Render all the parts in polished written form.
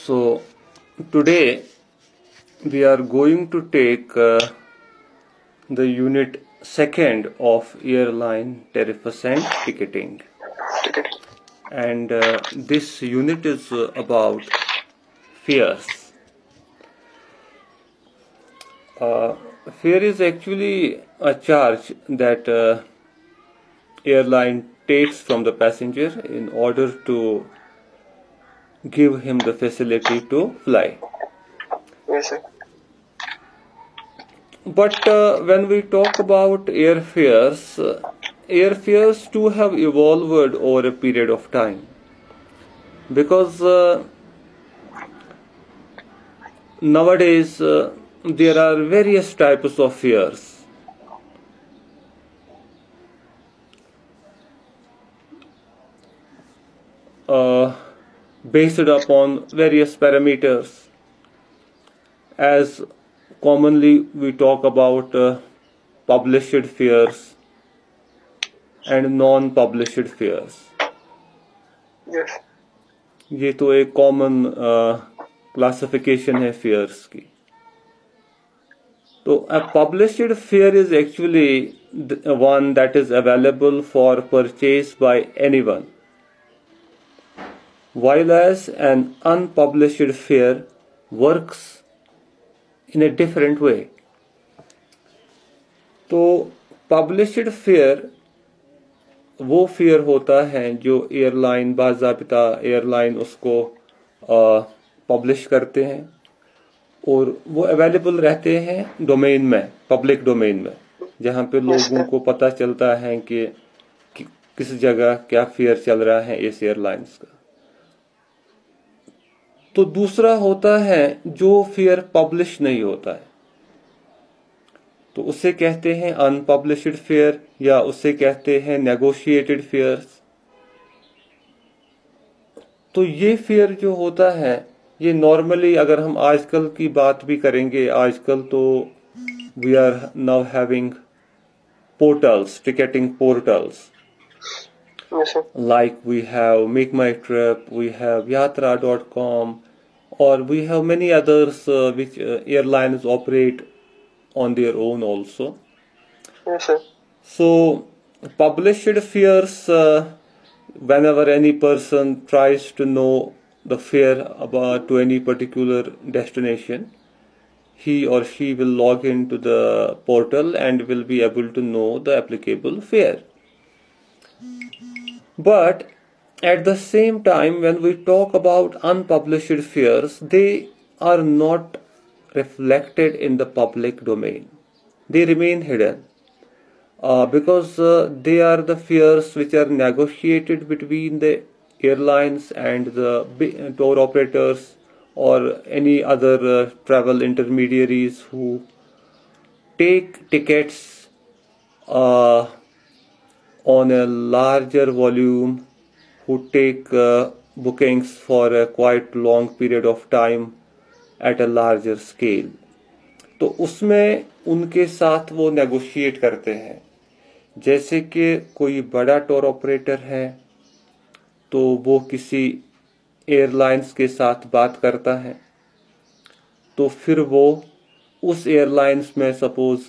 So today we are going to take the unit second of airline tariffs and ticketing, and this unit is about fares. Fare is actually a charge that airline takes from the passenger in order to give him the facility to fly. Yes, sir. But when we talk about airfares, airfares too have evolved over a period of time, because nowadays there are various types of fares. Based upon various parameters, as commonly we talk about published fares and non-published fares. Yes. ये तो एक common classification है fears की. तो a published fare is actually one that is available for purchase by anyone, while as an unpublished fare works in a different way. तो published fare वो fair होता है जो एयरलाइन बाज़ाबिता एयरलाइन उसको publish करते हैं और वो अवेलेबल रहते हैं डोमेन में, पब्लिक डोमेन में, जहाँ पे लोगों को पता चलता है कि किस जगह क्या फेयर चल रहा है इस एयरलाइंस का. तो दूसरा होता है जो फेयर पब्लिश नहीं होता है, तो उसे कहते हैं अनपब्लिश्ड फेयर या उसे कहते हैं नेगोशिएटेड फेयर्स. तो ये फेयर जो होता है ये नॉर्मली, अगर हम आजकल की बात भी करेंगे, आजकल तो we are now having portals, ticketing portals, like we have Make My Trip, we have Yatra.com, or we have many others which airlines operate on their own also. Yes, sir. So published fares, whenever any person tries to know the fare about to any particular destination, he or she will log into the portal and will be able to know the applicable fare. But at the same time, when we talk about unpublished fares, they are not reflected in the public domain. They remain hidden because they are the fares which are negotiated between the airlines and the tour operators or any other travel intermediaries who take tickets on a larger volume, who take bookings for a quite long period of time at a larger scale. तो उसमें उनके साथ वो negotiate करते हैं. जैसे कि कोई बड़ा टूर ऑपरेटर है तो वो किसी एयरलाइंस के साथ बात करता है, तो फिर वो उस एयरलाइंस में सपोज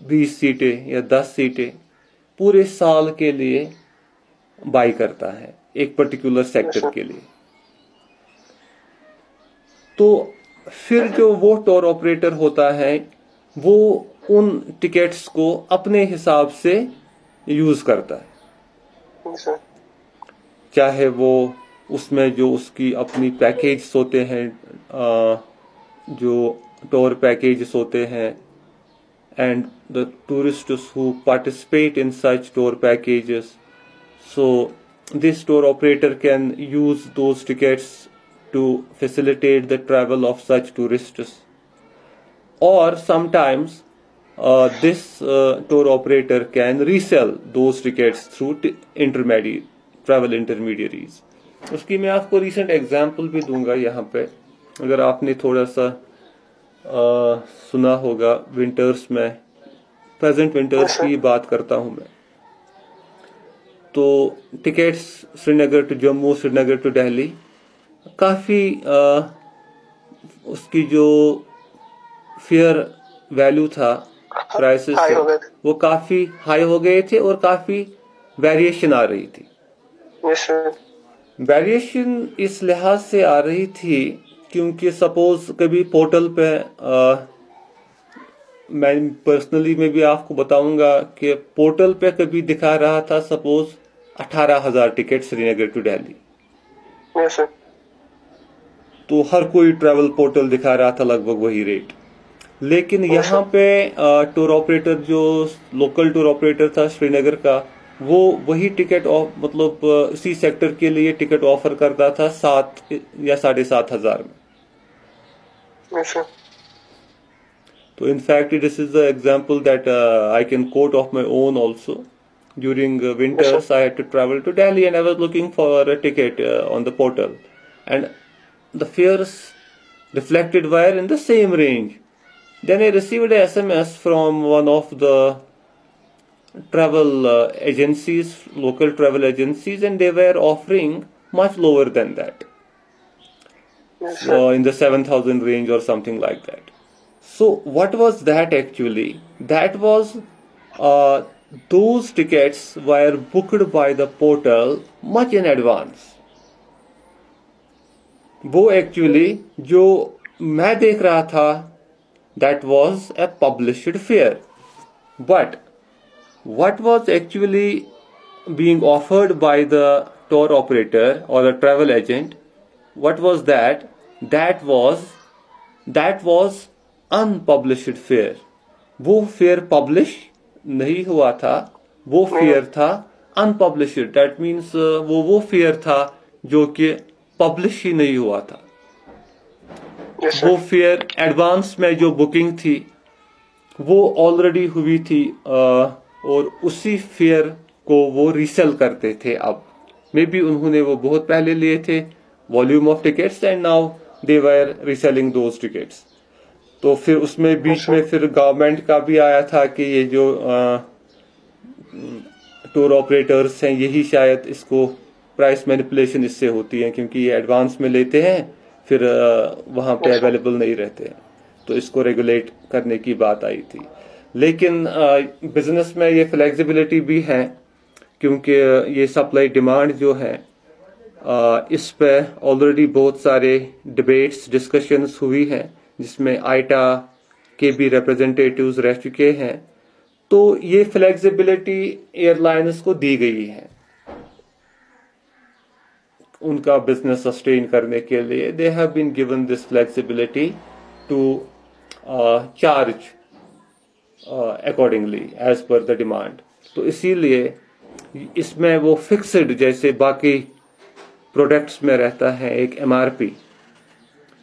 20 सीटें या 10 सीटें पूरे साल के लिए बाई करता है एक पर्टिकुलर सेक्टर के लिए. तो फिर जो वो टूर ऑपरेटर होता है वो उन टिकट्स को अपने हिसाब से यूज करता है. चाहे वो उसमें जो उसकी अपनी पैकेज होते हैं, जो टूर पैकेज होते हैं, and the tourists who participate in such tour packages, so this tour operator can use those tickets to facilitate the travel of such tourists. Or sometimes this tour operator can resell those tickets through travel intermediaries. उसकी मैं आपको recent example भी दूंगा यहाँ पे. अगर आपने थोड़ा सा सुना होगा, विंटर्स में, प्रेजेंट विंटर्स की बात करता हूँ मैं, तो tickets Srinagar to Jammu, Srinagar to Delhi काफ़ी उसकी जो फेयर वैल्यू था, प्राइसेस हाई थे, हो गए थे। वो काफ़ी हाई हो गए थे और काफ़ी वेरिएशन आ रही थी। Yes sir. वेरिएशन इस लिहाज से आ रही थी क्योंकि सपोज कभी पोर्टल पे मैं पर्सनली में भी आपको बताऊंगा कि पोर्टल पे कभी दिखा रहा था suppose 18,000 ticket Srinagar to Delhi, yes sir. तो हर कोई ट्रैवल पोर्टल दिखा रहा था लगभग वही रेट। लेकिन Yes, यहाँ पे टूर ऑपरेटर जो लोकल टूर ऑपरेटर था श्रीनगर का, वो वही टिकट मतलब इसी सेक्टर के लिए टिकट ऑफर करता था 7 या 7,500 में। Yes sir. So in fact, this is the example that I can quote of my own also. During winters, I had to travel to Delhi and I was looking for a ticket on the portal. And the fares reflected were in the same range. Then I received a SMS from one of the travel agencies, local travel agencies, and they were offering much lower than that. Yes, sir. In the 7,000 range or something like that. So what was that actually? That was those tickets were booked by the portal much in advance. वो actually जो मैं देख रहा था that was a published fare. But what was actually being offered by the tour operator or the travel agent, what was that? That was unpublished fair. वो fair publish नहीं हुआ था, वो फेयर था अनपब्लिश्ड। दैट मीन्स वो fair था जो कि पब्लिश ही नहीं हुआ था। Yes, वो sir. फेयर एडवांस में जो बुकिंग थी वो ऑलरेडी हुई थी और उसी फेयर को वो रीसेल करते थे। अब मे बी उन्होंने वो बहुत पहले लिए थे volume of tickets and now they were reselling those tickets. तो फिर उसमें बीच में फिर गवर्नमेंट का भी आया था कि ये जो टूर ऑपरेटर्स हैं यही शायद इसको प्राइस मैनिपुलेशन इससे होती है, क्योंकि ये एडवांस में लेते हैं फिर वहाँ पे अवेलेबल नहीं रहते हैं, तो इसको रेगुलेट करने की बात आई थी। लेकिन बिजनेस में ये फ्लेक्सिबिलिटी भी है क्योंकि ये सप्लाई डिमांड जो है इस पे ऑलरेडी बहुत सारे डिबेट्स डिस्कशंस हुई हैं जिसमें आईटा के भी रिप्रेजेंटेटिव्स रह चुके हैं। तो ये फ्लेक्सिबिलिटी एयरलाइंस को दी गई है उनका बिजनेस सस्टेन करने के लिए। They have been given this flexibility to charge accordingly as per the demand. तो इसीलिए इसमें वो फिक्स्ड जैसे बाकी प्रोडक्ट्स में रहता है एक एमआरपी,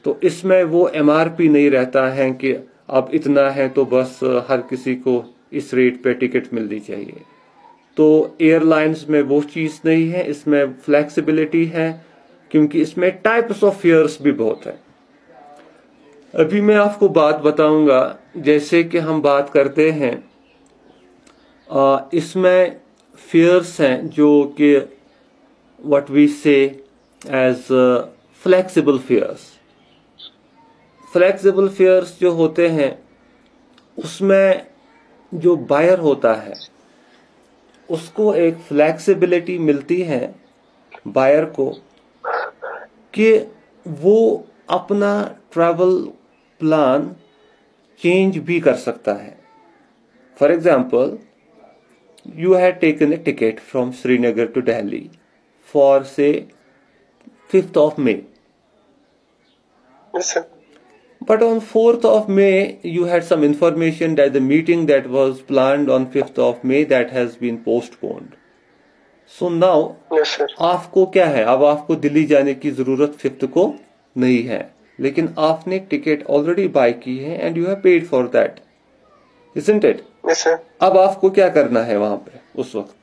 तो इसमें वो एमआरपी नहीं रहता है कि अब इतना है तो बस हर किसी को इस रेट पे टिकट मिलनी चाहिए। तो एयरलाइंस में वो चीज़ नहीं है, इसमें फ्लेक्सिबिलिटी है क्योंकि इसमें टाइप्स ऑफ फेयर्स भी बहुत है। अभी मैं आपको बात बताऊंगा, जैसे कि हम बात करते हैं इसमें फेयर्स हैं जो कि what we say as flexible fares. Flexible fares जो होते हैं उसमें जो बायर होता है उसको एक फ्लेक्सिबिलिटी मिलती है बायर को कि वो अपना ट्रैवल प्लान चेंज भी कर सकता है। For example, you had taken a ticket from Srinagar to Delhi for say 5th of May. Yes, sir. But on 4th of May you had some information that the meeting that was planned on 5th of May that has been postponed. So now Yes, sir. आपको क्या है, अब आपको दिल्ली जाने की जरूरत 5th को नहीं है, लेकिन आपने टिकट ऑलरेडी बाय की है and you have paid for that, isn't it? Yes, sir. अब आपको क्या करना है वहां पे उस वक्त?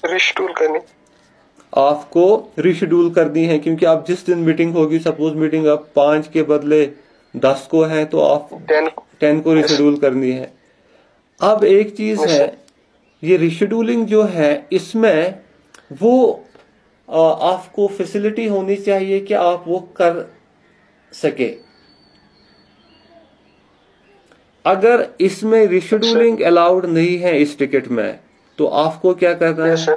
रिशेड्यूल करनी। आपको रिशेड्यूल करनी है क्योंकि आप जिस दिन मीटिंग होगी, सपोज मीटिंग अब 5 के बदले 10 को है तो आप 10 10 को रिशेड्यूल करनी है। अब एक चीज Yes, है, ये रिशेड्यूलिंग जो है इसमें वो आपको फैसिलिटी होनी चाहिए कि आप वो कर सके। अगर इसमें रिशेड्यूलिंग अलाउड नहीं है इस टिकट में तो आपको क्या करना यस है?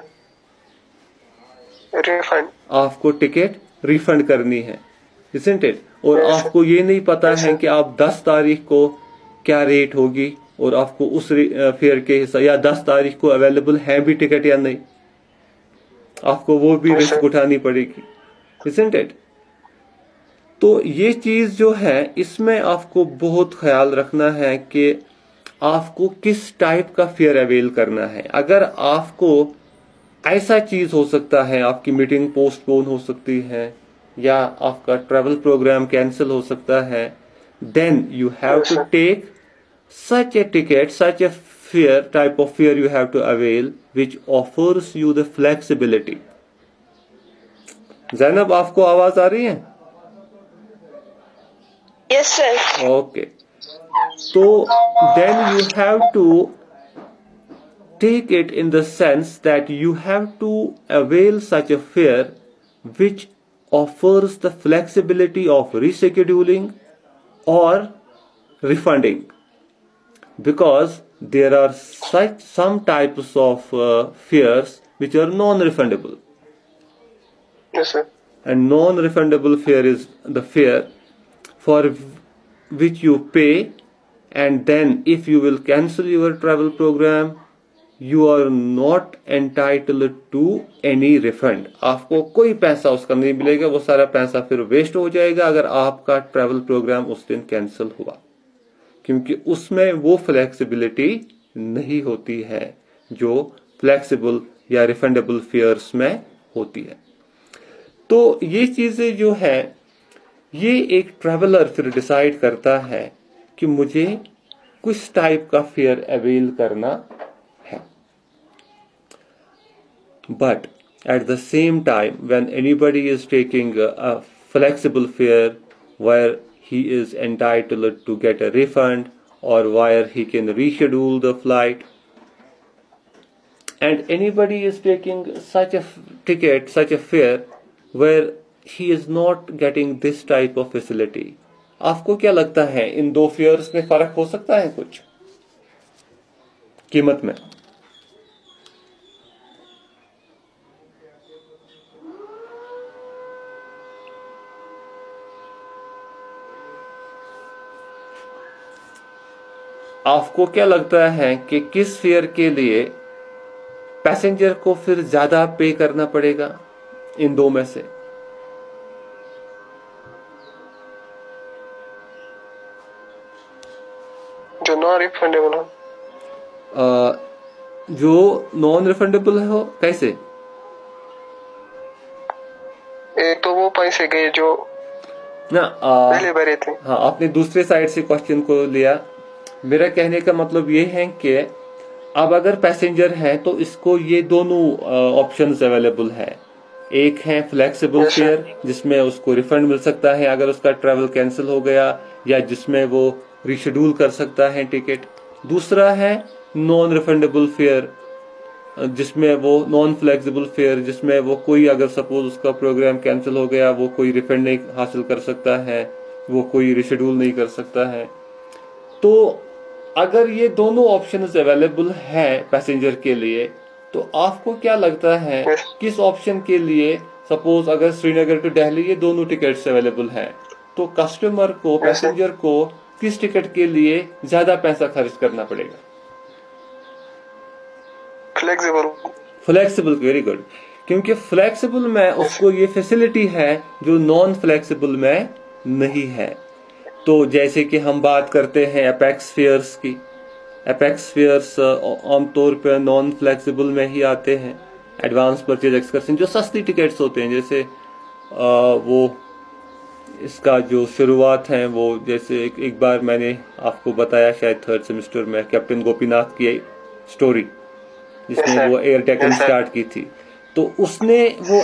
Sir, refund. आपको टिकट रिफंड करनी है, isn't it? और Yes, sir. आपको ये नहीं पता Yes, है sir. कि आप 10 तारीख को क्या रेट होगी और आपको उस फेयर के हिसाब या 10 तारीख को अवेलेबल है भी टिकट या नहीं, आपको वो भी Yes, रिस्क sir. उठानी पड़ेगी, isn't it? तो ये चीज जो है इसमें आपको बहुत ख्याल रखना है कि आपको किस टाइप का फेयर अवेल करना है। अगर आपको ऐसा चीज हो सकता है, आपकी मीटिंग पोस्टपोन हो सकती है या आपका ट्रैवल प्रोग्राम कैंसिल हो सकता है, then you have Yes, to sir. Take such a ticket, such a fare, type of fare you have to avail which offers you the flexibility. Zainab आपको आवाज आ रही है? Yes, sir. ओके, तो then you have to take it in the sense that you have to avail such a fare which offers the flexibility of rescheduling or refunding, because there are some types of fares which are non-refundable, Yes, sir. and non-refundable fare is the fare for which you pay, and then if you will cancel your travel program you are not entitled to any refund. आपको कोई पैसा उसका नहीं मिलेगा, वो सारा पैसा फिर वेस्ट हो जाएगा अगर आपका ट्रैवल प्रोग्राम उस दिन कैंसिल हुआ, क्योंकि उसमें वो फ्लेक्सिबिलिटी नहीं होती है जो फ्लेक्सिबल या रिफंडेबल फेयर्स में होती है। तो ये चीजें जो है ये एक ट्रैवलर फिर डिसाइड करता है कि मुझे किस टाइप का फेयर अवेल करना है। But at the same time when anybody is taking a flexible fare where he is entitled to get a refund or where he can reschedule the flight, and anybody is taking such a ticket, such a fare where he is not getting this type of facility. आपको क्या लगता है इन दो fears में फर्क हो सकता है कुछ कीमत में? आपको क्या लगता है कि किस फेयर के लिए पैसेंजर को फिर ज्यादा पे करना पड़ेगा इन दो में से? जो नॉन रिफंडेबल हो। जो नॉन रिफंडेबल हो कैसे? एक तो वो पैसे गए जो ना पहले भरे थे। हाँ, आपने दूसरे साइड से क्वेश्चन को लिया। मेरा कहने का मतलब ये है कि अब अगर पैसेंजर है तो इसको ये दोनों ऑप्शंस अवेलेबल है। एक है फ्लेक्सिबल Yes, sir. फेयर जिसमें उसको रिफंड मिल सकता है अगर उसका ट्रैवल कैंसिल हो गया या जिसमें वो रिशेड्यूल कर सकता है टिकट। दूसरा है नॉन रिफंडेबल फेयर जिसमें वो नॉन फ्लेक्सिबल फेयर जिसमें वो कोई अगर सपोज उसका प्रोग्राम कैंसिल हो गया वो कोई रिफंड नहीं हासिल कर सकता है, वो कोई रिशेड्यूल नहीं कर सकता है। तो अगर ये दोनों ऑप्शंस अवेलेबल है पैसेंजर के लिए तो आपको क्या लगता है Yes. किस ऑप्शन के लिए, सपोज अगर श्रीनगर टू दिल्ली ये दोनों टिकट्स अवेलेबल हैं तो कस्टमर को, पैसेंजर को किस टिकट के लिए ज्यादा पैसा खर्च करना पड़ेगा? फ्लेक्सिबल। फ्लेक्सिबल, वेरी गुड, क्योंकि फ्लेक्सिबल में उसको ये फैसिलिटी है जो नॉन फ्लेक्सिबल में नहीं है। तो जैसे कि हम बात करते हैं एपेक्स फेयर्स की, एपेक्स फेयर्स आमतौर पर नॉन फ्लेक्सिबल में ही आते हैं। एडवांस परचेज एक्सकर्शन जो सस्ती टिकट्स होते हैं, जैसे वो इसका जो शुरुआत है वो जैसे एक बार मैंने आपको बताया शायद थर्ड सेमेस्टर में कैप्टन गोपीनाथ की स्टोरी जिसने वो एयर डेक्कन स्टार्ट की थी, तो उसने वो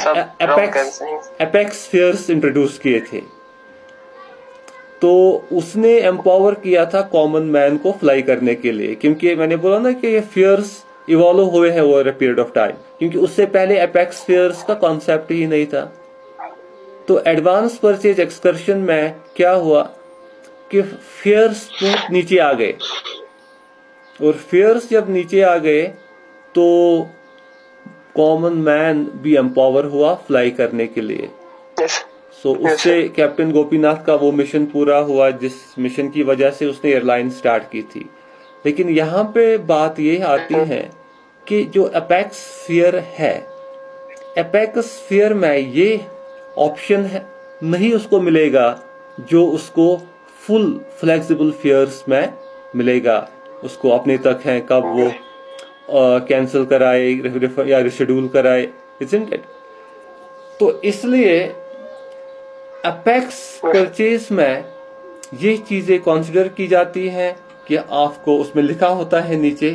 एपेक्स फेयर्स इंट्रोड्यूस किए थे। तो उसने एम्पावर किया था कॉमन मैन को फ्लाई करने के लिए, क्योंकि मैंने बोला ना कि ये फेयर्स इवॉल्व हुए हैं over a period of time, क्योंकि उससे पहले अपेक्स फेयर्स का कॉन्सेप्ट ही नहीं था। तो एडवांस परचेज एक्सकर्शन में क्या हुआ कि फेयर्स नीचे आ गए, और फेयर्स जब नीचे आ गए तो कॉमन मैन भी एम्पावर हुआ फ्लाई करने के लिए। सो उससे कैप्टन गोपीनाथ का वो मिशन पूरा हुआ जिस मिशन की वजह से उसने एयरलाइन स्टार्ट की थी। लेकिन यहाँ पे बात ये आती है कि जो अपेक्स फेयर है, अपेक्स फेयर में ये ऑप्शन है नहीं उसको मिलेगा जो उसको फुल फ्लेक्सिबल फेयर्स में मिलेगा। उसको अपने तक है कब वो कैंसिल कराए या रिशेड्यूल कराए, इज़न्ट इट? तो इसलिए अपेक्स परचेज में ये चीजें कंसिडर की जाती हैं कि आपको उसमें लिखा होता है नीचे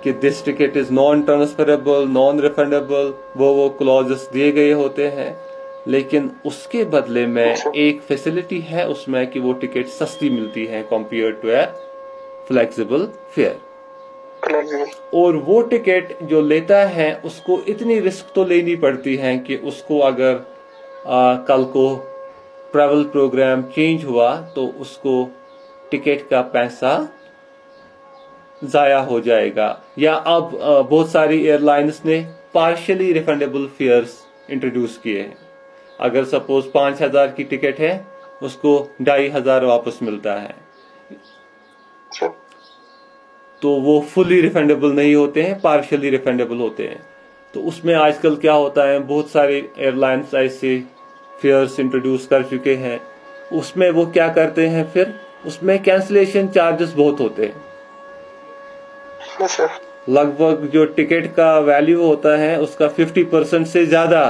कि this ticket is non transferable, non refundable, वो क्लॉजेस दिए गए होते हैं। लेकिन उसके बदले में एक फैसिलिटी है उसमें कि वो टिकट सस्ती मिलती है compare to a flexible fare. और वो टिकट जो लेता है उसको इतनी रिस्क तो लेनी पड़ती है कि उसको अगर कल को ट्रैवल प्रोग्राम चेंज हुआ तो उसको टिकट का पैसा जाया हो जाएगा। या अब बहुत सारी एयरलाइंस ने पार्शियली रिफंडेबल फेयर्स इंट्रोड्यूस किए हैं। अगर सपोज 5,000 की टिकट है उसको 2,500 वापस मिलता है, तो वो फुली रिफंडेबल नहीं होते हैं, पार्शियली रिफंडेबल होते हैं। तो उसमें आजकल क्या होता है, बहुत सारे एयरलाइंस ऐसे फेयर्स इंट्रोड्यूस कर चुके हैं। उसमें वो क्या करते हैं, फिर उसमें कैंसिलेशन चार्जेस बहुत होते हैं। लगभग जो टिकट का वैल्यू होता है उसका 50% से ज्यादा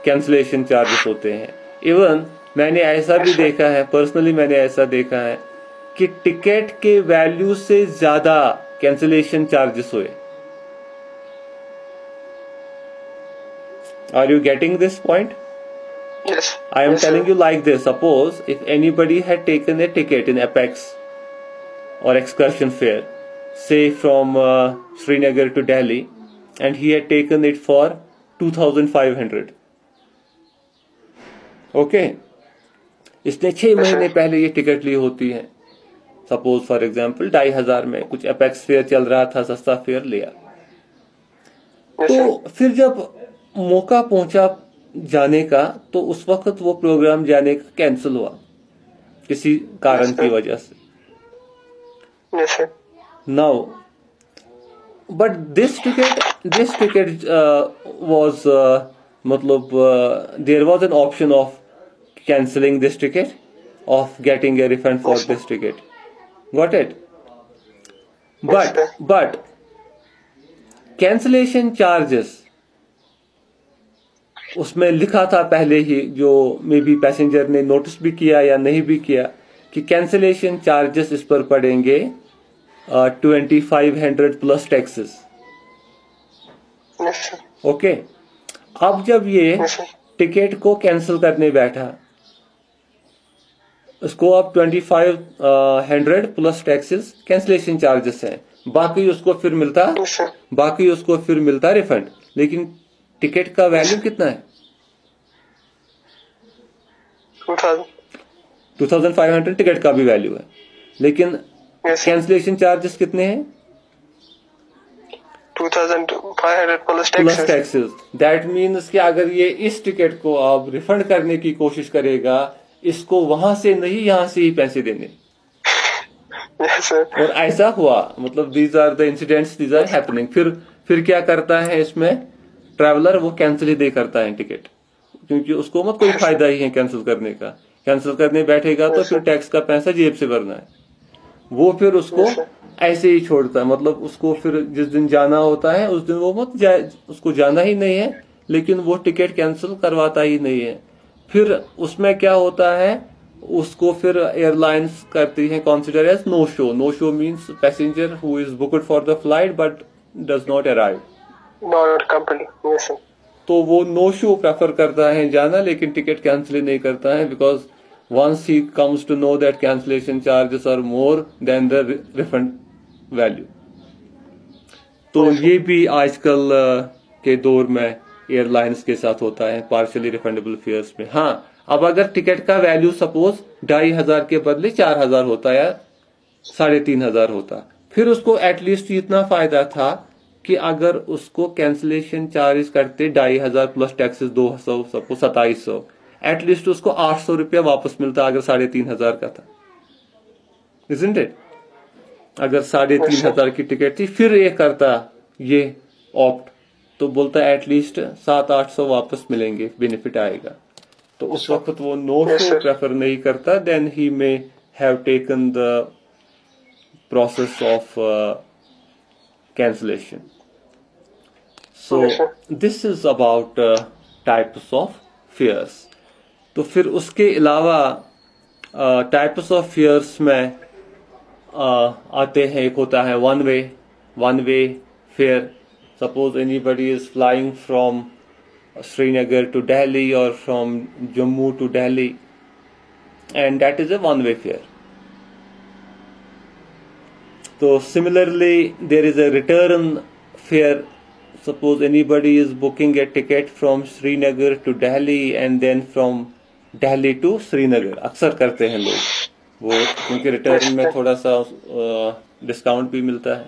कैंसिलेशन चार्जेस होते हैं। इवन मैंने ऐसा भी देखा है, पर्सनली मैंने ऐसा देखा है कि टिकट के वैल्यू से ज्यादा कैंसिलेशन चार्जेस हुए। Are you getting this point? Yes. I am Yes, telling sir. you like this. Suppose if anybody had taken a ticket in Apex or excursion fare, say from Srinagar to Delhi, and he had taken it for 2,500. Okay? इसने 6 महीने पहले ये ticket ली होती है। Suppose for example 2,500 में कुछ apex fair चल रहा था, सस्ता फेयर लिया। Yes, तो sir. फिर जब मौका पहुंचा जाने का तो उस वक्त वो प्रोग्राम जाने का कैंसिल हुआ किसी कारण की वजह से। Yes, sir. Now, but this ticket was मतलब there was an option of cancelling this ticket, of getting a refund for this ticket. Got it? But cancellation charges उसमें लिखा था पहले ही, जो मे बी पैसेंजर ने नोटिस भी किया या नहीं भी किया, कि कैंसिलेशन चार्जेस इस पर पड़ेंगे 2,500 plus taxes. Yes, sir. Okay, अब जब ये Yes, sir. टिकट को कैंसिल करने बैठा, उसको अब 2,500 प्लस टैक्सेस कैंसिलेशन चार्जेस हैं, बाकी उसको फिर मिलता रिफंड। लेकिन टिकट का वैल्यू कितना है? 2,000. 2,500 टिकट का भी वैल्यू है, लेकिन कैंसिलेशन चार्जेस कितने हैं? 2,500 plus plus taxes. That means कि अगर ये इस टिकट को आप रिफंड करने की कोशिश करेगा, इसको वहां से नहीं यहाँ से ही पैसे देने। Yes, sir. और ऐसा हुआ, मतलब these are the incidents, these are happening. फिर क्या करता है इसमें ट्रैवलर, वो कैंसिल ही दे करता है टिकट, क्योंकि उसको मत कोई फायदा ही है कैंसिल करने का। कैंसिल करने बैठेगा तो फिर टैक्स का पैसा जेब से भरना है। वो फिर उसको ऐसे ही छोड़ता है, मतलब उसको फिर जिस दिन जाना होता है उस दिन वो मत जाए, उसको जाना ही नहीं है, लेकिन वो टिकट कैंसिल करवाता ही नहीं है। फिर उसमें क्या होता है, उसको फिर एयरलाइंस करती है consider as no show. No show means passenger who is booked for the flight but does not arrive. Not company. Yes, sir. तो वो नो शो प्रेफर करता है जाना, लेकिन टिकट कैंसिल नहीं करता है, because once he comes to know that cancellation charges are more than the refund value. तो ये भी आजकल के दौर में एयरलाइंस के साथ होता है, पार्शियली रिफंडेबल फेयर्स में। हाँ, अब अगर टिकट का वैल्यू सपोज 2500 के बदले 4000 होता या 3500 होता, फिर उसको एटलीस्ट इतना फायदा था कि अगर उसको कैंसिलेशन चार्ज करते 2500 प्लस टैक्सेस 200, सबको 2700, एटलीस्ट उसको 800 रुपया वापस मिलता अगर 3500 का था, इजंट इट? अगर 3500 की टिकट थी, फिर ये करता ये ऑप्ट, तो बोलता एटलीस्ट 700-800 वापस मिलेंगे, बेनिफिट आएगा। तो उस वक्त वो नो शो प्रेफर नहीं करता, then he may have taken the process of cancellation. So this is about types of fears. तो फिर उसके अलावा टाइप्स ऑफ फेयर्स में आते हैं, एक होता है one way fare. Suppose anybody is flying from Srinagar to Delhi और from Jammu to Delhi, and that is a one way fare. So similarly, there is a return fare. Suppose anybody is booking a ticket from Srinagar to Delhi and then from Delhi to Srinagar. अक्सर करते हैं लोग वो, क्योंकि return में थोड़ा सा discount भी मिलता है।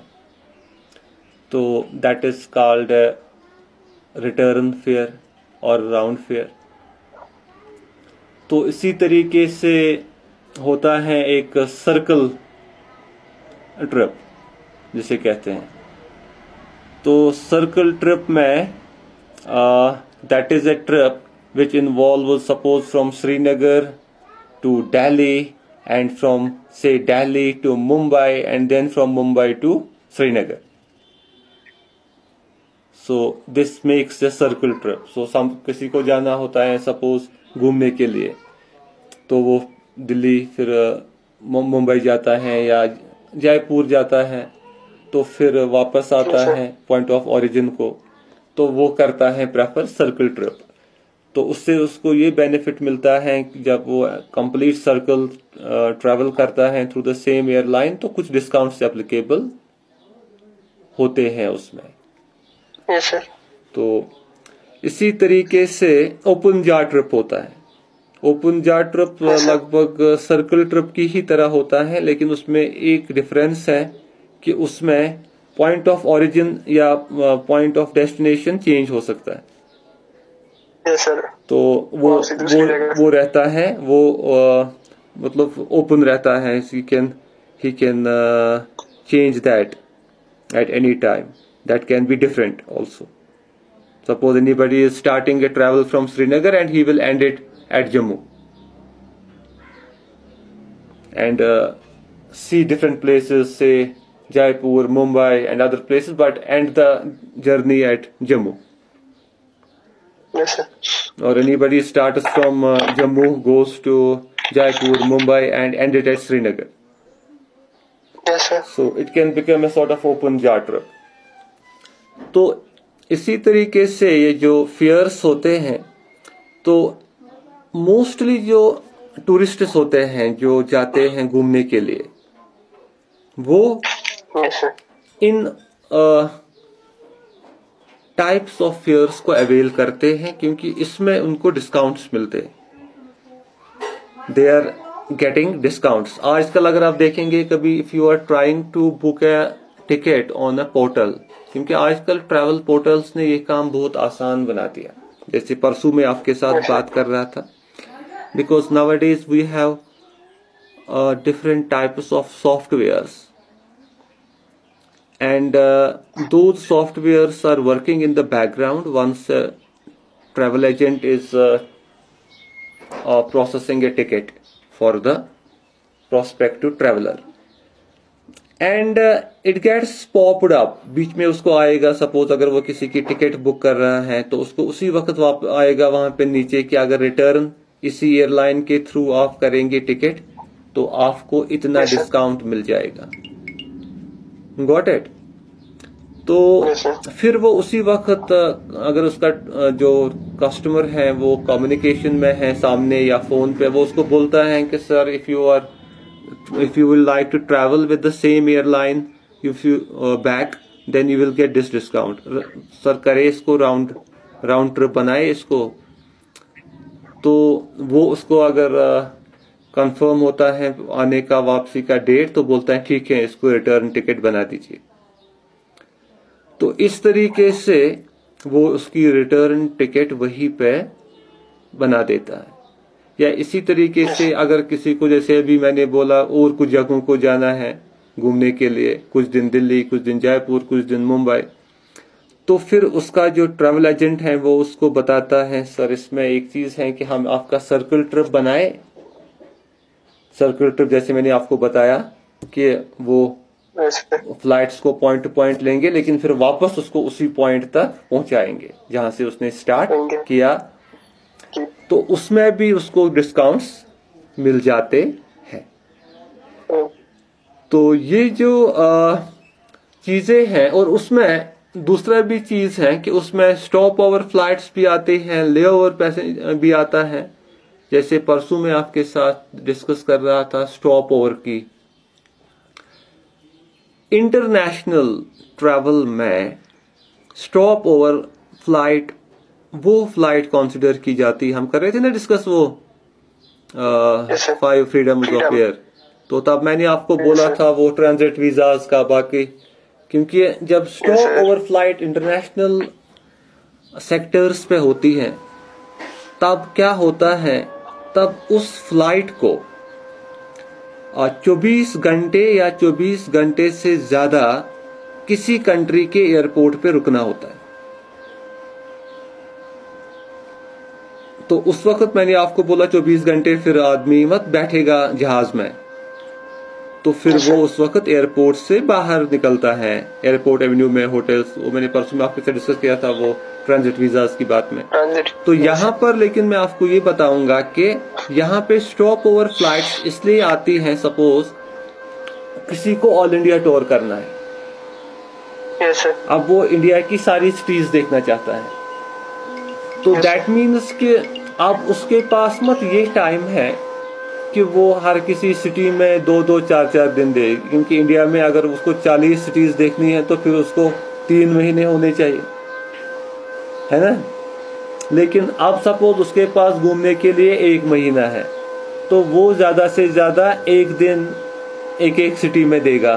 तो that is called return fair और राउंड फेयर। तो इसी तरीके से होता है एक सर्कल ट्रिप जिसे कहते हैं। तो सर्कल ट्रिप में that is a trip which involve suppose from Srinagar to Delhi and from से Delhi to Mumbai and then from Mumbai to Srinagar. So this makes a circle trip. So किसी को जाना होता है सपोज घूमने के लिए, तो वो दिल्ली फिर मुंबई जाता है या जयपुर जाता है, तो फिर वापस आता है पॉइंट ऑफ ओरिजिन को, तो वो करता है प्रेफर सर्कल ट्रिप। तो उससे उसको ये बेनिफिट मिलता है कि जब वो कंप्लीट सर्कल ट्रैवल करता है थ्रू द सेम एयरलाइन, तो कुछ डिस्काउंट्स एप्लीकेबल होते हैं उसमें। Yes sir. तो इसी तरीके से ओपन जार ट्रिप होता है। ओपन जार ट्रिप लगभग सर्कल ट्रिप की ही तरह होता है, लेकिन उसमें एक डिफरेंस है कि उसमें पॉइंट ऑफ ओरिजिन या पॉइंट ऑफ डेस्टिनेशन चेंज हो सकता है। Yes sir. तो वो रहता है, वो मतलब ओपन रहता है। He can change that at any time. That can be different also. Suppose anybody is starting A travel from Srinagar and he will and it at Jammu and see different places, say Jaipur, Mumbai and other places, but end the journey at Jammu. Yes sir. Or anybody starts from Jammu, goes to Jaipur, Mumbai and end it at Srinagar. Yes sir. So it can become a sort of open jar trip. तो इसी तरीके से ये जो fears होते हैं, तो mostly जो टूरिस्ट्स होते हैं जो जाते हैं घूमने के लिए, वो इन टाइप्स ऑफ फेयर्स को अवेल करते हैं, क्योंकि इसमें उनको डिस्काउंट्स मिलते हैं। They are getting discounts. आजकल अगर आप देखेंगे कभी, if you are trying to book a ticket on a portal, क्योंकि आजकल ट्रैवल पोर्टल्स ने ये काम बहुत आसान बना दिया। जैसे परसों में आपके साथ बात कर रहा था, because nowadays we have different types of softwares, and those softwares are working in the background once a travel agent is processing a ticket for the prospective traveler, and it gets popped up। बीच में उसको आएगा, suppose अगर वो किसी की ticket book कर रहा है तो उसको उसी वक्त आएगा वहां पे नीचे कि अगर रिटर्न इसी एयरलाइन के थ्रू आप करेंगे टिकट तो आपको इतना डिस्काउंट मिल जाएगा। Got it? तो फिर वो उसी वक्त अगर उसका जो कस्टमर है वो कम्युनिकेशन में है सामने या फोन पे, वो उसको बोलता है कि sir if you will like to travel with the same airline, if you back, then you will get this discount. Sir करे इसको राउंड ट्रिप बनाए इसको, तो वो उसको अगर कंफर्म होता है आने का वापसी का डेट, तो बोलता है ठीक है इसको रिटर्न टिकट बना दीजिए। तो इस तरीके से वो उसकी रिटर्न टिकट वहीं पे बना देता है। या इसी तरीके से अगर किसी को, जैसे अभी मैंने बोला, और कुछ जगहों को जाना है घूमने के लिए, कुछ दिन दिल्ली, कुछ दिन जयपुर, कुछ दिन मुंबई, तो फिर उसका जो ट्रैवल एजेंट है वो उसको बताता है सर इसमें एक चीज है कि हम आपका सर्कल ट्रिप बनाए। सर्कल ट्रिप जैसे मैंने आपको बताया कि वो फ्लाइट्स को पॉइंट टू पॉइंट लेंगे, लेकिन फिर वापस उसको उसी पॉइंट तक पहुंचाएंगे जहां से उसने स्टार्ट किया। तो उसमें भी उसको डिस्काउंट्स मिल जाते हैं। तो ये जो चीजें हैं, और उसमें दूसरा भी चीज है कि उसमें स्टॉप ओवर फ्लाइट्स भी आते हैं, ले ओवर पैसेंजर भी आता है। जैसे परसों मैं आपके साथ डिस्कस कर रहा था स्टॉप ओवर की। इंटरनेशनल ट्रैवल में स्टॉप ओवर फ्लाइट वो फ्लाइट कंसिडर की जाती है। हम कर रहे थे ना डिस्कस वो 5 फ्रीडम्स ऑफ एयर, तो तब मैंने आपको बोला था वो ट्रांजिट वीजाज का, बाकी क्योंकि जब stop over flight international sectors पे होती है तब क्या होता है, तब उस फ्लाइट को 24 घंटे या 24 घंटे से ज्यादा किसी कंट्री के एयरपोर्ट पे रुकना होता है। तो उस वक्त मैंने आपको बोला 24 घंटे फिर आदमी मत बैठेगा जहाज में, तो फिर वो उस वक्त एयरपोर्ट से बाहर निकलता है, एयरपोर्ट एवेन्यू में होटल्स, वो मैंने परसों में आपके साथ डिस्कस किया था वो ट्रांजिट वीजाज की बात में। तो यहाँ पर लेकिन मैं आपको ये बताऊंगा कि यहाँ पे स्टॉप ओवर फ्लाइट्स इसलिए आती हैं, सपोज किसी को ऑल इंडिया टूर करना है, अब वो इंडिया की सारी सिटीज देखना चाहता है, तो दैट मीन्स कि अब उसके पास मत ये टाइम है कि वो हर किसी सिटी में 2-2, 4-4 दिन दे, क्योंकि इंडिया में अगर उसको 40 सिटीज देखनी है तो फिर उसको 3 महीने होने चाहिए, है ना। लेकिन अब सपोज उसके पास घूमने के लिए 1 महीना है, तो वो ज्यादा से ज्यादा 1 दिन एक सिटी में देगा।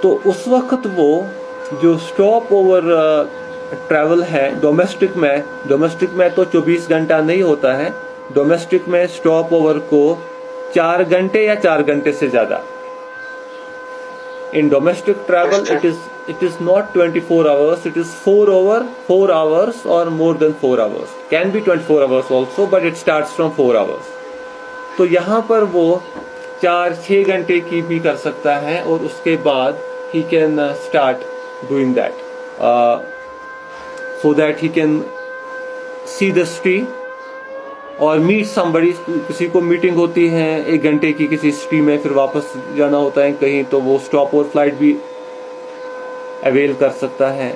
तो उस वक्त वो जो स्टॉप ओवर ट्रैवल है डोमेस्टिक में तो 24 घंटा नहीं होता है, डोमेस्टिक में स्टॉप ओवर को 4 घंटे या 4 घंटे से ज्यादा। In domestic travel it is not 24 hours, it is 4 hours or more than 4 hours, can be 24 hours also, but it starts from 4 hours। तो यहाँ पर वो 4-6 घंटे की भी कर सकता है, और उसके बाद he can start doing that so that he can see the city और meet somebody। किसी को मीटिंग होती है 1 घंटे की किसी सिटी में, फिर वापस जाना होता है कहीं, तो वो स्टॉप ओवर फ्लाइट भी अवेल कर सकता है।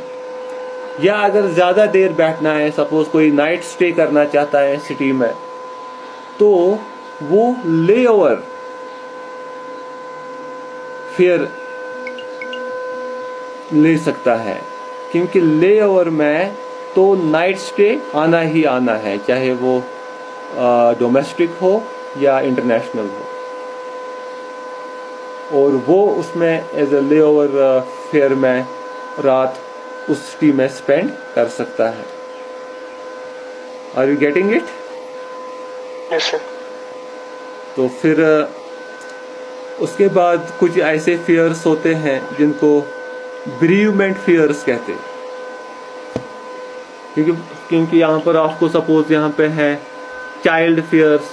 या अगर ज्यादा देर बैठना है, सपोज कोई नाइट स्टे करना चाहता है सिटी में, तो वो ले ओवर फिर ले सकता है, क्योंकि ले ओवर में तो नाइट स्टे आना ही आना है, चाहे वो डोमेस्टिक हो या इंटरनेशनल हो, और वो उसमें एज ए ले ओवर फेयर में रात उस सिटी में स्पेंड कर सकता है। Are you getting it? Yes sir. तो फिर उसके बाद कुछ ऐसे फेयर्स होते हैं जिनको बेरीवमेंट फेयर्स कहते हैं, क्योंकि यहाँ पर आपको सपोज यहाँ पे है चाइल्ड फेयर्स।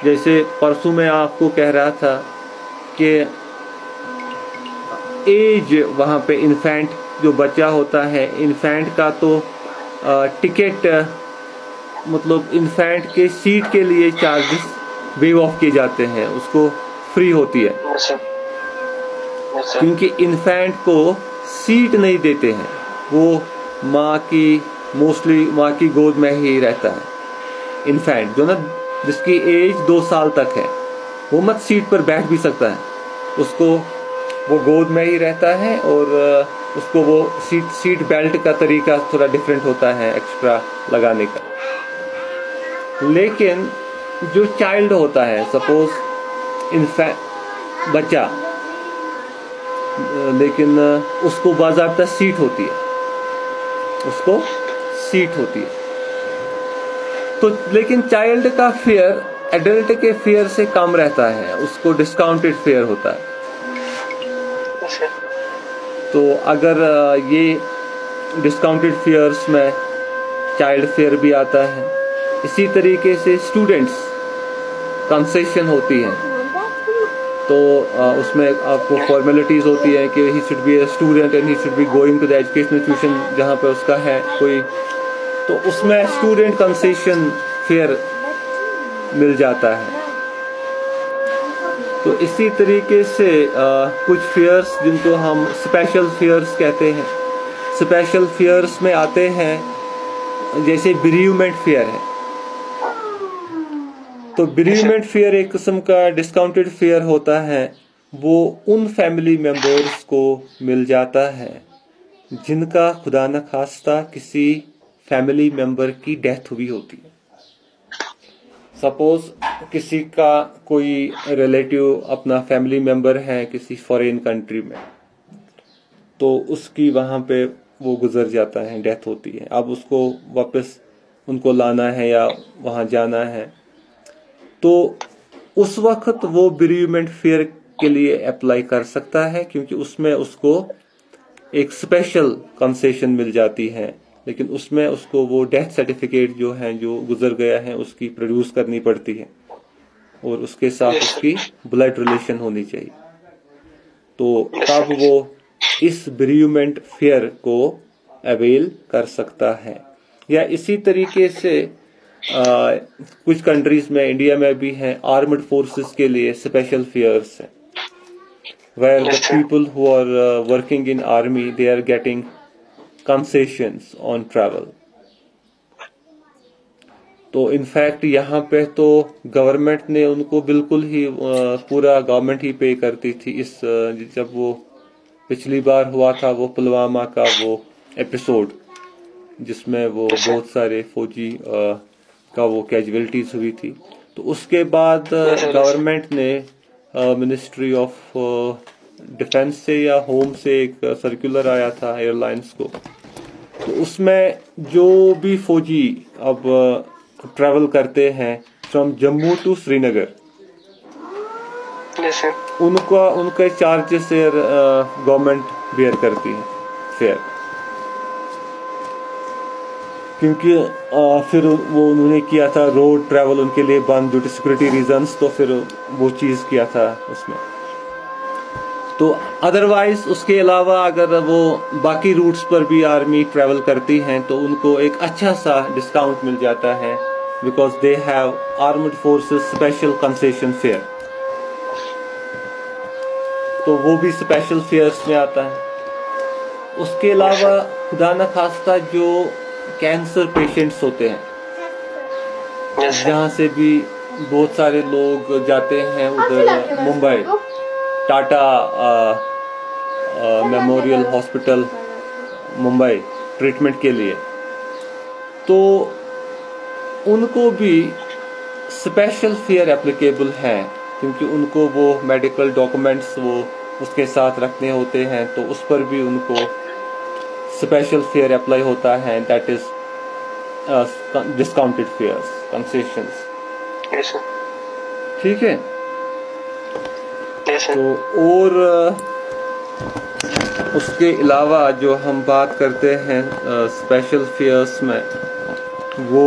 जैसे परसों मैं आपको कह रहा था कि एज वहाँ पे इन्फेंट जो बच्चा होता है, इन्फेंट का तो टिकट मतलब इन्फेंट के सीट के लिए चार्जेस वेव ऑफ किए जाते हैं, उसको फ्री होती है, क्योंकि इन्फेंट को सीट नहीं देते हैं, वो मोस्टली माँ की गोद में ही रहता है। इन्फेंट जो ना जिसकी एज 2 साल तक है, वो मत सीट पर बैठ भी सकता है, उसको वो गोद में ही रहता है और उसको वो सीट बेल्ट का तरीका थोड़ा डिफरेंट होता है एक्स्ट्रा लगाने का। लेकिन जो चाइल्ड होता है, सपोज बच्चा, लेकिन उसको बाज़ाब्ता सीट होती है, उसको सीट होती है। तो लेकिन चाइल्ड का फेयर एडल्ट के फेयर से कम रहता है, उसको डिस्काउंटेड फेयर होता है। तो अगर ये डिस्काउंटेड फेयर्स में चाइल्ड फेयर भी आता है, इसी तरीके से स्टूडेंट्स कंसेशन होती हैं। तो उसमें आपको फॉर्मेलिटीज़ होती हैं कि he should be a student and he should be going to the educational institution जहाँ पे उसका है कोई, तो उसमें स्टूडेंट कंसेशन फेयर मिल जाता है। तो इसी तरीके से कुछ फेयर्स जिनको हम स्पेशल फेयर्स कहते हैं, स्पेशल फेयर्स में आते हैं जैसे बेरीवमेंट फेयर है। तो बेरीवमेंट फेयर एक किस्म का डिस्काउंटेड फेयर होता है, वो उन फैमिली मेंबर्स को मिल जाता है जिनका खुदा न खास्ता किसी फैमिली मेंबर की डेथ हुई होती है। सपोज किसी का कोई रिलेटिव अपना फैमिली मेंबर है किसी फॉरेन कंट्री में, तो उसकी वहाँ पे वो गुजर जाता है, डेथ होती है। अब उसको वापस उनको लाना है या वहाँ जाना है, तो उस वक्त वो बेरीवमेंट फेयर के लिए अप्लाई कर सकता है, क्योंकि उसमें उसको एक स्पेशल कंसेशन मिल जाती है। लेकिन उसमें उसको वो डेथ सर्टिफिकेट जो है, जो गुजर गया है, उसकी प्रोड्यूस करनी पड़ती है और उसके साथ उसकी ब्लड रिलेशन होनी चाहिए। तो तब वो इस बेरीवमेंट फेयर को अवेल कर सकता है। या इसी तरीके से कुछ कंट्रीज में, इंडिया में भी हैं, आर्म्ड फोर्सेस के लिए स्पेशल फेयर्स हैं, where the people who are working in army, they are getting concessions on travel. तो इनफैक्ट यहाँ पे तो गवर्नमेंट ने उनको बिल्कुल ही पूरा गवर्नमेंट ही पे करती थी। इस जब वो पिछली बार हुआ था वो पुलवामा का वो एपिसोड, जिसमें वो बहुत सारे फौजी का वो कैजुअलिटीज हुई थी, तो उसके बाद गवर्नमेंट ने मिनिस्ट्री ऑफ डिफेंस से या होम से एक सर्कुलर आया था एयरलाइंस को, तो उसमें जो भी फौजी अब ट्रैवल करते हैं फ्रॉम जम्मू टू श्रीनगर, उनके चार्जेस गवर्नमेंट बेयर करती है फेयर, क्योंकि फिर वो उन्होंने किया था रोड ट्रैवल उनके लिए बंद ड्यू टू सिक्योरिटी रीजंस, तो फिर वो चीज़ किया था उसमें। तो अदरवाइज उसके अलावा अगर वो बाकी रूट्स पर भी आर्मी ट्रैवल करती हैं तो उनको एक अच्छा सा डिस्काउंट मिल जाता है, because they have armed forces special concession fair. तो वो भी स्पेशल फेयर्स में आता है। उसके अलावा खुदा न खास्ता जो कैंसर पेशेंट्स होते हैं, जहाँ से भी बहुत सारे लोग जाते हैं उधर Mumbai Tata memorial hospital Mumbai treatment के लिए, तो उनको भी स्पेशल फेयर एप्लीकेबल है, क्योंकि उनको वो मेडिकल डॉक्यूमेंट्स वो उसके साथ रखने होते हैं, तो उस पर भी उनको स्पेशल फेयर अप्लाई होता है, that is discounted fares, concessions. ठीक है। तो और उसके अलावा जो हम बात करते हैं स्पेशल फेयर्स में, वो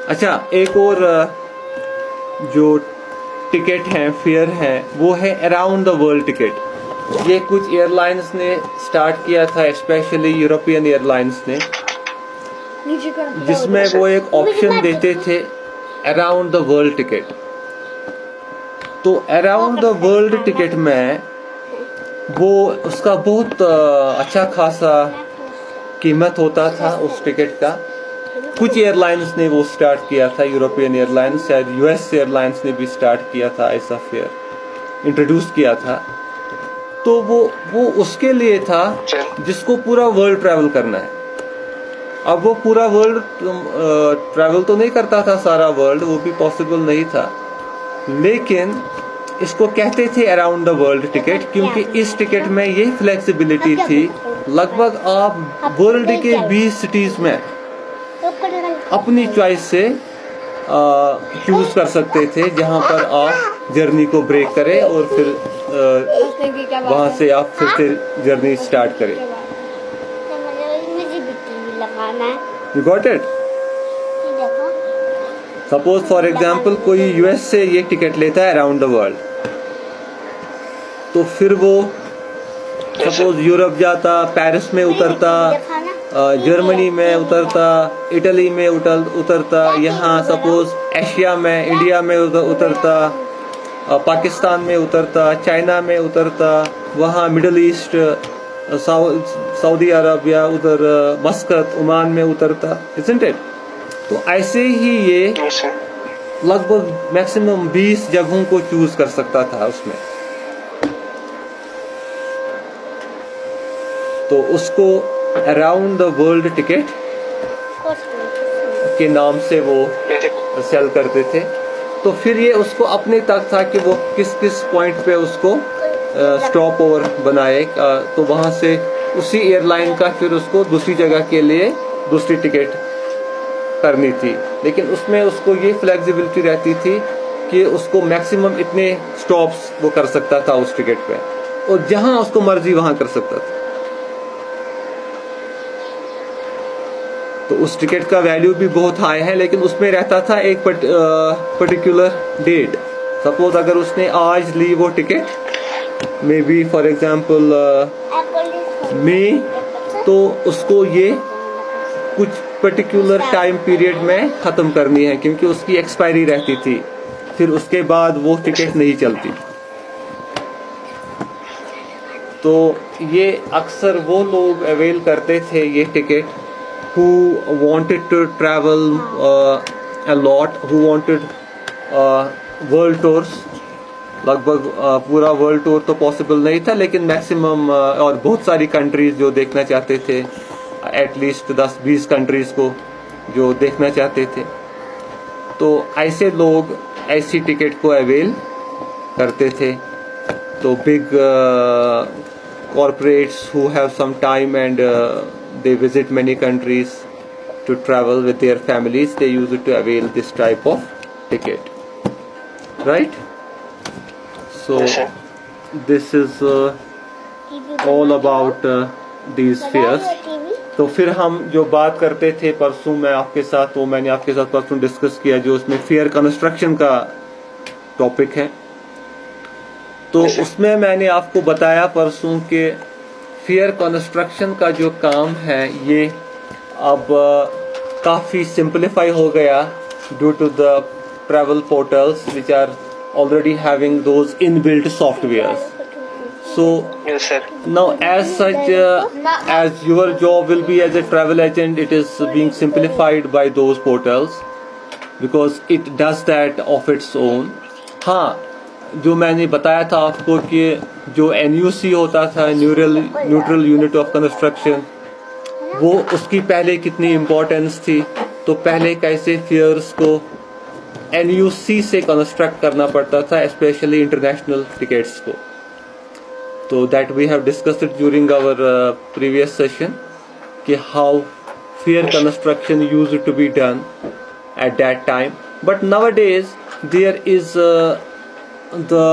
अच्छा एक और जो टिकट है, फेयर है, वो है अराउंड द वर्ल्ड टिकट। ये कुछ एयरलाइंस ने स्टार्ट किया था, स्पेशली यूरोपियन एयरलाइंस ने, जिसमें वो एक ऑप्शन देते थे अराउंड द वर्ल्ड टिकट। तो अराउंड द वर्ल्ड टिकट में वो उसका बहुत अच्छा खासा कीमत होता था उस टिकट का। कुछ एयरलाइंस ने वो स्टार्ट किया था, यूरोपियन एयरलाइंस, शायद यूएस एयरलाइंस ने भी स्टार्ट किया था, ऐसा फेयर इंट्रोड्यूस किया था। तो वो उसके लिए था जिसको पूरा वर्ल्ड ट्रैवल करना है। अब वो पूरा वर्ल्ड ट्रैवल तो नहीं करता था, सारा वर्ल्ड, वो भी पॉसिबल नहीं था, लेकिन इसको कहते थे अराउंड द वर्ल्ड टिकट, क्योंकि इस टिकट में ये फ्लेक्सिबिलिटी थी, लगभग आप वर्ल्ड के 20 सिटीज में अपनी चॉइस से चूज कर सकते थे, जहां पर आप जर्नी को ब्रेक करें और फिर वहां से आप फिर से जर्नी स्टार्ट करें। You got it? Suppose for example कोई यूएस से ये टिकट लेता है अराउंड द वर्ल्ड, तो फिर वो सपोज यूरोप जाता, पेरिस में उतरता, जर्मनी में उतरता, इटली में उतरता, यहाँ सपोज एशिया में, इंडिया में उतरता, पाकिस्तान में उतरता, चाइना में उतरता, वहाँ मिडल ईस्ट, सऊदी अरब या उधर मस्कत, ओमान में उतरता, इज़न्ट इट? तो ऐसे ही ये लगभग मैक्सिमम 20 जगहों को चूज कर सकता था उसमें। तो उसको अराउंड द वर्ल्ड टिकट के नाम से वो सेल करते थे। तो फिर ये उसको अपने तक था कि वो किस किस पॉइंट पे उसको स्टॉप ओवर बनाए, तो वहां से उसी एयरलाइन का फिर उसको दूसरी जगह के लिए दूसरी टिकट करनी थी। लेकिन उसमें उसको ये फ्लेक्सिबिलिटी रहती थी कि उसको मैक्सिमम इतने स्टॉप्स वो कर सकता था उस टिकट पे, और जहां उसको मर्जी वहां कर सकता था। तो उस टिकट का वैल्यू भी बहुत हाई है, लेकिन उसमें रहता था एक पर्टिकुलर डेट। सपोज अगर उसने आज ली वो ticket, maybe for example May, तो उसको ये कुछ पर्टिकुलर टाइम पीरियड में ख़त्म करनी है, क्योंकि उसकी एक्सपायरी रहती थी, फिर उसके बाद वो टिकट नहीं चलती। तो ये अक्सर वो लोग अवेल करते थे ये ticket who wanted to travel a lot, who wanted world tours। लगभग पूरा वर्ल्ड टूर तो पॉसिबल नहीं था, लेकिन मैक्सिमम और बहुत सारी कंट्रीज जो देखना चाहते थे, एटलीस्ट 10-20 कंट्रीज को जो देखना चाहते थे, तो ऐसे लोग ऐसी टिकट को अवेल करते थे। तो big corporates who have some time and they visit many countries to travel with their families, they use it to avail this type of ticket, right? So this is all about these fares। तो फिर हम जो बात करते थे परसों मैं आपके साथ, तो मैंने आपके साथ परसों डिस्कस किया, जो उसमें फेयर कंस्ट्रक्शन का टॉपिक है। तो उसमें मैंने आपको बताया परसों के फेयर कंस्ट्रक्शन का जो काम है ये अब काफ़ी सिंप्लीफाई हो गया due to the travel portals which are already having those inbuilt softwares. So now as such as your job will be as a travel agent, it is being simplified by those portals because it does that of its own। हाँ, जो मैंने बताया था आपको कि जो NUC होता था, न्यूट्रल यूनिट ऑफ कंस्ट्रक्शन, वो उसकी पहले कितनी इम्पोर्टेंस थी। तो पहले कैसे फेयर्स को NUC से कंस्ट्रक्ट करना पड़ता था, स्पेशली इंटरनेशनल टिकट्स को। तो that we have discussed during our previous session कि how fare construction used to be done at that time. But nowadays there is the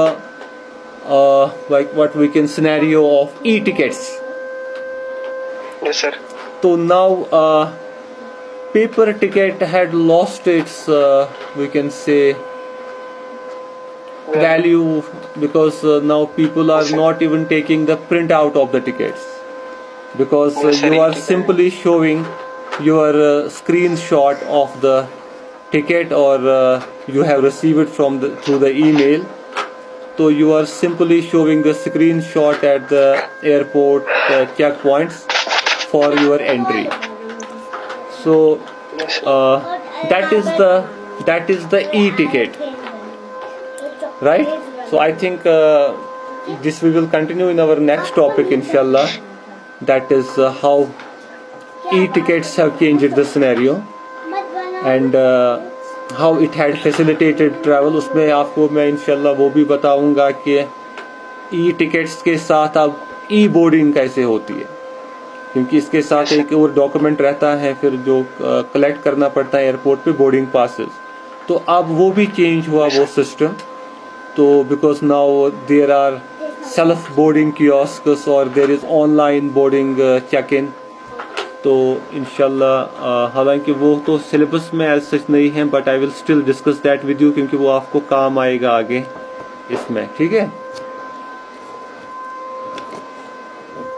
like what we can scenario of e-tickets। Yes sir। So now paper ticket had lost its we can say value because now people are not even taking the print out of the tickets because you are simply showing your screenshot of the ticket or you have received it from through the email। So you are simply showing the screenshot at the airport checkpoints for your entry। So that is the e-ticket, right? So I think this we will continue in our next topic, inshallah. That is how e-tickets have changed the scenario and how it had facilitated travel. उसमें आपको मैं इंशाल्लाह वो भी बताऊंगा कि ई-टिकट्स के साथ अब ई-बोर्डिंग कैसे होती है, क्योंकि इसके साथ एक और डॉक्यूमेंट रहता है फिर जो कलेक्ट करना पड़ता है एयरपोर्ट पे, बोर्डिंग पासेस. तो अब वो भी चेंज हुआ वो सिस्टम. तो because now there are self boarding kiosks और there is online boarding check in. तो इंशाल्लाह हालांकि वो तो सिलेबस में एज सच नहीं है, but I will still discuss that with you, क्योंकि वो आपको काम आएगा आगे इसमें. ठीक है,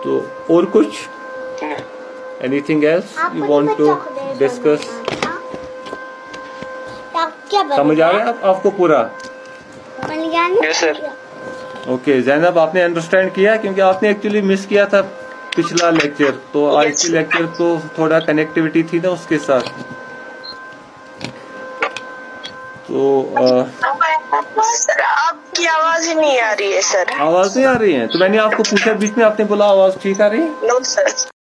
तो और कुछ anything else you want to discuss? समझ आ रहा है आपको पूरा? Yes sir. ओके ज़ैनब, आपने अंडरस्टैंड किया? क्योंकि आपने एक्चुअली मिस किया था पिछला लेक्चर, तो आज के लेक्चर तो थोड़ा कनेक्टिविटी थी ना उसके साथ. तो सर आपकी आवाज ही नहीं आ रही है सर. आवाज नहीं आ रही है? तो मैंने आपको पूछा बीच में, आपने बोला आवाज ठीक आ रही है. No sir.